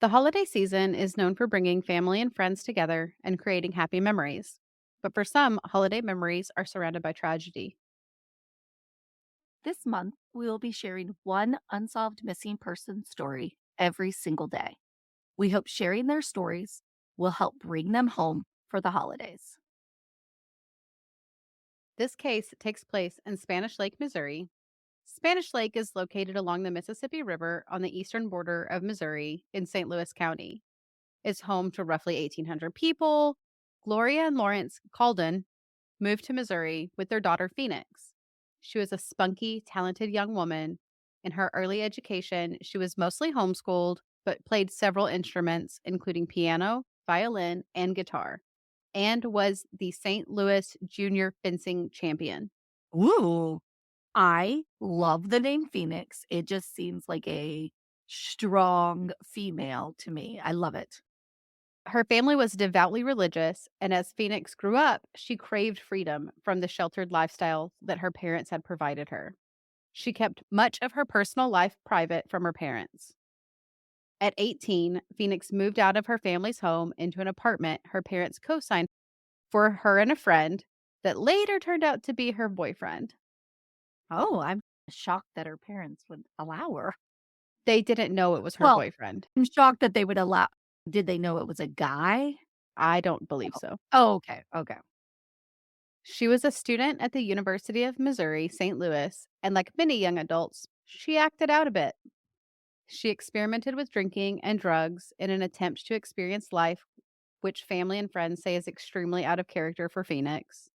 The holiday season is known for bringing family and friends together and creating happy memories. But for some, holiday memories are surrounded by tragedy. This month, we will be sharing one unsolved missing person story every single day. We hope sharing their stories will help bring them home for the holidays. This case takes place in Spanish Lake, Missouri. Spanish Lake is located along the Mississippi River on the eastern border of Missouri in St. Louis County. It's home to roughly 1,800 people. Gloria and Lawrence Coldon moved to Missouri with their daughter Phoenix. She was a spunky, talented young woman. In her early education, she was mostly homeschooled, but played several instruments, including piano, violin, and guitar, and was the St. Louis junior fencing champion. Ooh, I love the name Phoenix. It just seems like a strong female to me. I love it. Her family was devoutly religious, and as Phoenix grew up, she craved freedom from the sheltered lifestyle that her parents had provided her. She kept much of her personal life private from her parents. At 18, Phoenix moved out of her family's home into an apartment her parents co signed for her and a friend that later turned out to be her boyfriend. Oh, I'm shocked that her parents would allow her. They didn't know it was her Well, boyfriend. I'm shocked that they would allow. Did they know it was a guy? I don't believe Oh, so. oh, okay. Okay. She was a student at the University of Missouri, St. Louis, and like many young adults, she acted out a bit. She experimented with drinking and drugs in an attempt to experience life, which family and friends say is extremely out of character for Phoenix.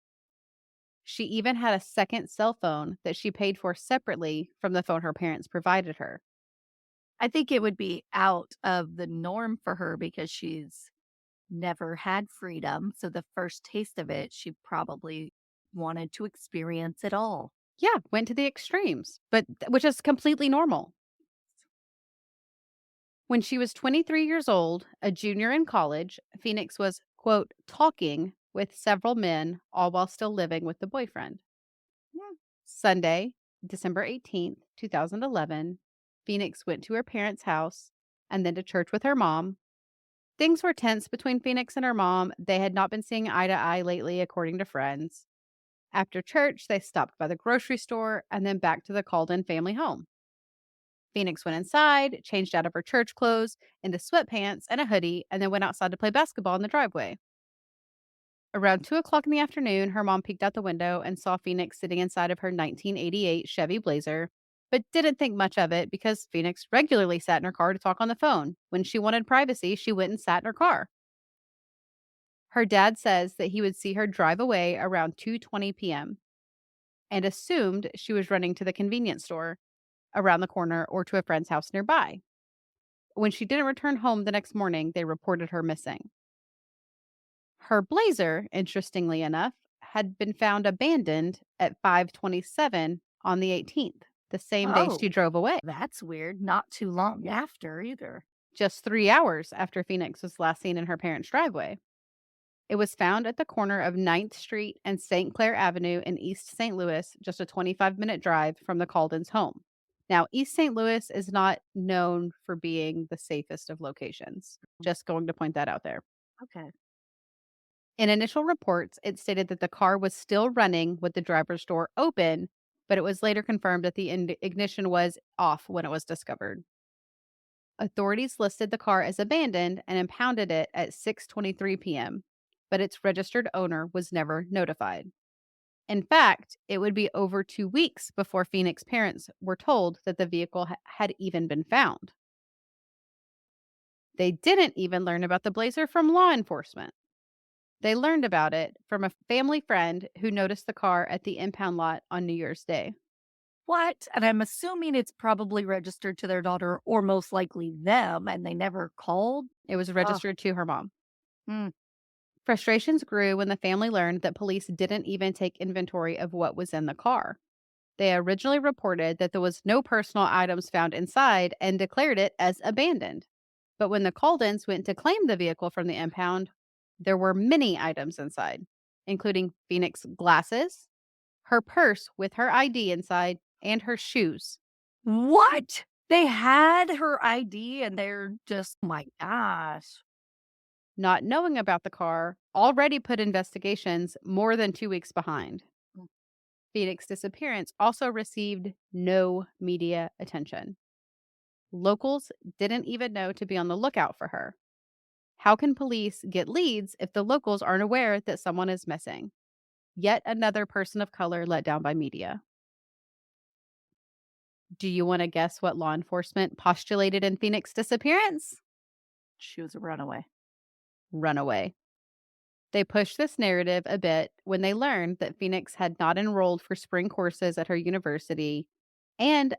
She even had a second cell phone that she paid for separately from the phone her parents provided her. I think it would be out of the norm for her because she's never had freedom. So the first taste of it, she probably wanted to experience it all. Yeah, went to the extremes, but which is completely normal. When she was 23 years old, a junior in college, Phoenix was, quote, talking with several men, all while still living with the boyfriend. Yeah. Sunday, December 18th, 2011, Phoenix went to her parents' house and then to church with her mom. Things were tense between Phoenix and her mom. They had not been seeing eye to eye lately, according to friends. After church, they stopped by the grocery store and then back to the Calden family home. Phoenix went inside, changed out of her church clothes into sweatpants and a hoodie, and then went outside to play basketball in the driveway. Around 2 o'clock in the afternoon, her mom peeked out the window and saw Phoenix sitting inside of her 1988 Chevy Blazer, but didn't think much of it because Phoenix regularly sat in her car to talk on the phone. When she wanted privacy, she went and sat in her car. Her dad says that he would see her drive away around 2:20 p.m. and assumed she was running to the convenience store around the corner or to a friend's house nearby. When she didn't return home the next morning, they reported her missing. Her blazer, interestingly enough, had been found abandoned at 5:27 on the 18th, the same day Oh, she drove away, that's weird. Not too long after either. just 3 hours after Phoenix was last seen in her parents' driveway. It was found at the corner of 9th Street and St. Clair Avenue in East St. Louis, just a 25-minute drive from the Caldens' home. Now, East St. Louis is not known for being the safest of locations. Just going to point that out there. Okay. In initial reports, it stated that the car was still running with the driver's door open, but it was later confirmed that the ignition was off when it was discovered. Authorities listed the car as abandoned and impounded it at 6:23 p.m., but its registered owner was never notified. In fact, it would be over 2 weeks before Phoenix parents were told that the vehicle had even been found. They didn't even learn about the blazer from law enforcement. They learned about it from a family friend who noticed the car at the impound lot on New Year's Day. What? And I'm assuming it's probably registered to their daughter or most likely them, and they never called? It was Oh, registered to her mom. mm. Frustrations grew when the family learned that police didn't even take inventory of what was in the car. They originally reported that there was no personal items found inside and declared it as abandoned. But when the Caldens went to claim the vehicle from the impound, there were many items inside, including Phoenix glasses, her purse with her ID inside, and her shoes. What? They had her ID and they're just my gosh. Not knowing about the car already put investigations more than 2 weeks behind. Mm, Phoenix's disappearance also received no media attention. Locals didn't even know to be on the lookout for her. How can police get leads if the locals aren't aware that someone is missing? Yet another person of color let down by media. Do you want to guess what law enforcement postulated in Phoenix's disappearance? she was a runaway. Runaway. They pushed this narrative a bit when they learned that Phoenix had not enrolled for spring courses at her university. And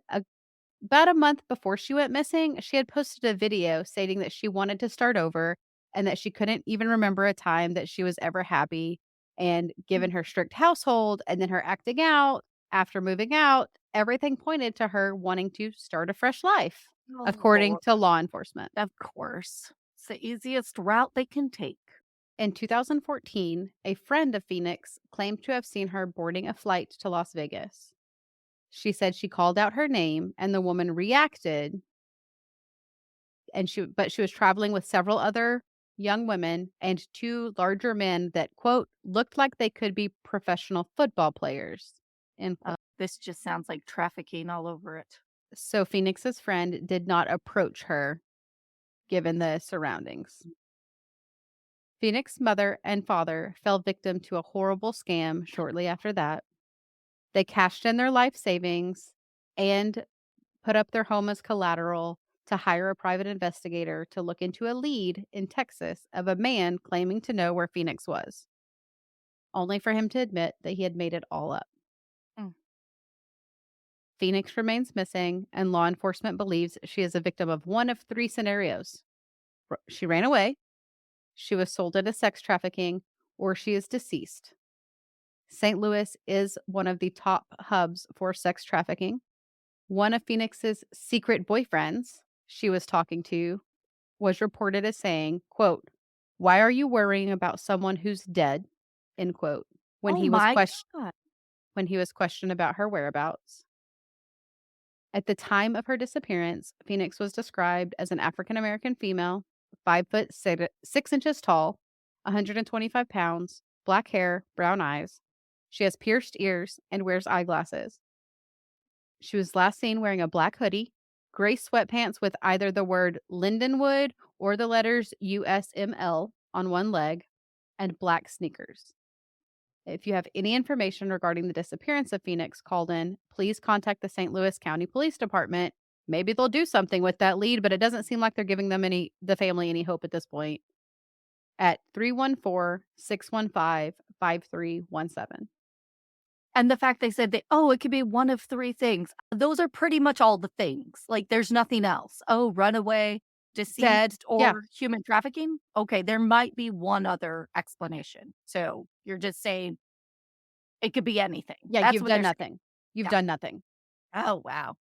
about a month before she went missing, she had posted a video stating that she wanted to start over and that she couldn't even remember a time that she was ever happy. And Mm. given her strict household and then her acting out after moving out, everything pointed to her wanting to start a fresh life, Oh, according Lord. to law enforcement. Of course. It's the easiest route they can take. In 2014, a friend of Phoenix claimed to have seen her boarding a flight to Las Vegas. She said she called out her name and the woman reacted, and she was traveling with several other young women and two larger men that quote looked like they could be professional football players. End quote. This just sounds like trafficking all over it. So Phoenix's friend did not approach her given the surroundings. Phoenix's mother and father fell victim to a horrible scam shortly after that. They cashed in their life savings and put up their home as collateral to hire a private investigator to look into a lead in Texas of a man claiming to know where Phoenix was, only for him to admit that he had made it all up. Mm. Phoenix remains missing, and law enforcement believes she is a victim of one of three scenarios. She ran away, she was sold into sex trafficking, or she is deceased. St. Louis is one of the top hubs for sex trafficking. One of Phoenix's secret boyfriends she was talking to was reported as saying, quote, "Why are you worrying about someone who's dead?" End quote. When Oh he was my questioned god. when he was questioned about her whereabouts. At the time of her disappearance, Phoenix was described as an African American female, 5'6" tall, 125 pounds, black hair, brown eyes. She has pierced ears and wears eyeglasses. She was last seen wearing a black hoodie, gray sweatpants with either the word Lindenwood or the letters USML on one leg, and black sneakers. If you have any information regarding the disappearance of Phoenix Coldon, please contact the St. Louis County Police Department. Maybe they'll do something with that lead, but it doesn't seem like they're giving the family any hope at this point. At 314-615-5317. And the fact they said that, "Oh, it could be one of 3 things." Those are pretty much all the things. Like, there's nothing else. Oh, runaway, Dead. deceased, Yeah. or human trafficking? Okay, there might be one other explanation. So, you're just saying it could be anything. Yeah, That's you've what done they're saying. nothing. You've Yeah. done nothing. Oh, wow.